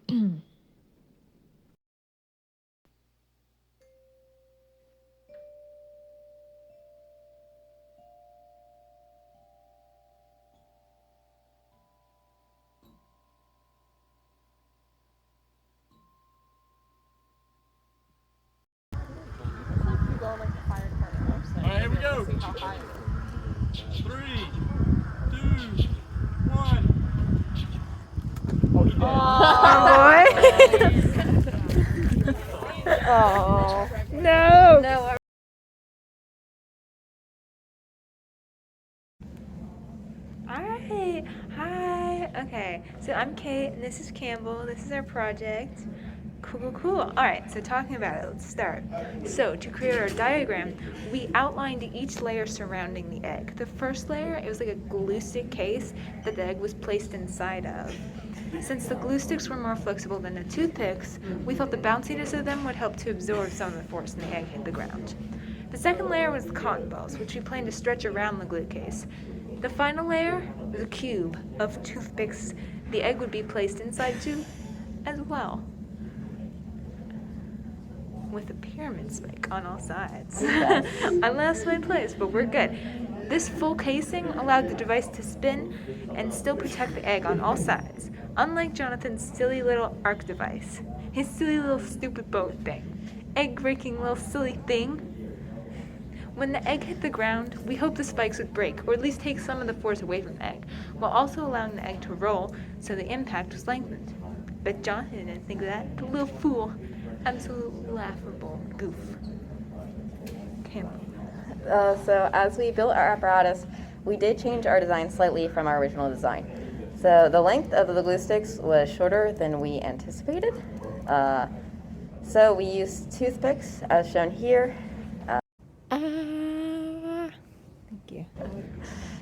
Alright, here we go. 3, 2, 1. Oh, he did. Oh, boy. Oh. No. No. Alright. Hi. Okay. So I'm Kate, and this is Campbell. This is our project. Cool. Alright, so talking about it, let's start. So, to create our diagram, we outlined each layer surrounding the egg. The first layer, it was like a glue stick case that the egg was placed inside of. Since the glue sticks were more flexible than the toothpicks, we thought the bounciness of them would help to absorb some of the force when the egg hit the ground. The second layer was the cotton balls, which we planned to stretch around the glue case. The final layer was a cube of toothpicks the egg would be placed inside too, as well, with a pyramid spike on all sides. I lost my place, but we're good. This full casing allowed the device to spin and still protect the egg on all sides, unlike Jonathan's silly little arc device. His silly little stupid boat thing. Egg-breaking little silly thing. When the egg hit the ground, we hoped the spikes would break, or at least take some of the force away from the egg, while also allowing the egg to roll so the impact was lengthened. But Jonathan didn't think of that. The little fool. Absolutely laughable goof. Campbell. So as we built our apparatus, we did change our design slightly from our original design. So the length of the glue sticks was shorter than we anticipated. So we used toothpicks, as shown here, Thank you.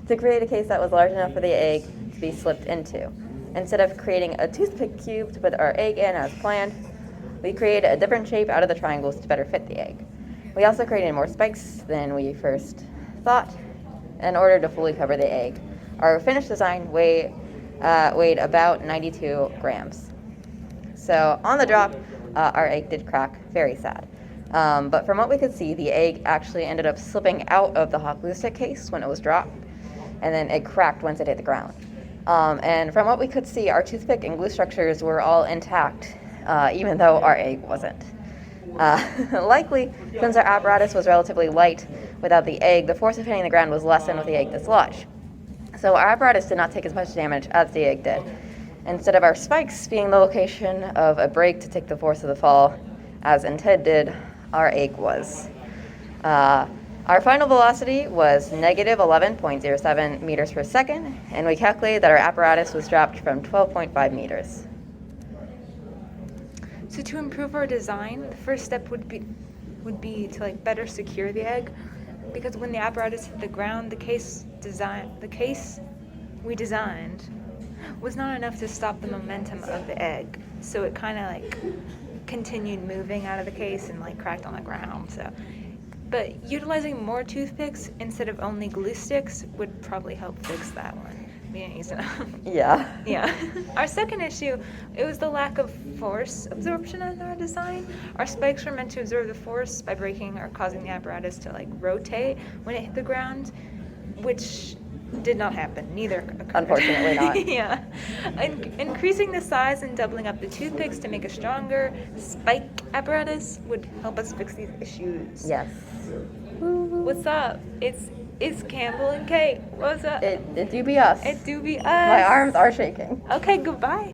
to create a case that was large enough for the egg to be slipped into. Instead of creating a toothpick cube to put our egg in as planned, we created a different shape out of the triangles to better fit the egg. We also created more spikes than we first thought in order to fully cover the egg. Our finished design weighed about 92 grams. So on the drop, our egg did crack, very sad. But from what we could see, the egg actually ended up slipping out of the hot glue stick case when it was dropped, and then it cracked once it hit the ground. And from what we could see, our toothpick and glue structures were all intact, even though our egg wasn't. Likely, since our apparatus was relatively light without the egg, the force of hitting the ground was lessened with the egg dislodged. So our apparatus did not take as much damage as the egg did. Instead of our spikes being the location of a brake to take the force of the fall, as intended, our egg was. Our final velocity was negative 11.07 meters per second, and we calculated that our apparatus was dropped from 12.5 meters. So to improve our design, the first step would be to better secure the egg, because when the apparatus hit the ground, the case we designed was not enough to stop the momentum of the egg. So it kind of continued moving out of the case and cracked on the ground. But utilizing more toothpicks instead of only glue sticks would probably help fix that one. We didn't use enough. Yeah. Our second issue, it was the lack of force absorption in our design. Our spikes were meant to absorb the force by breaking or causing the apparatus to rotate when it hit the ground, which did not happen. Neither occurred. Unfortunately not. Yeah. Increasing the size and doubling up the toothpicks to make a stronger spike apparatus would help us fix these issues. Yes. What's up? It's Campbell and Kate. What's up? It do be us. It do be us. My arms are shaking. Okay, goodbye.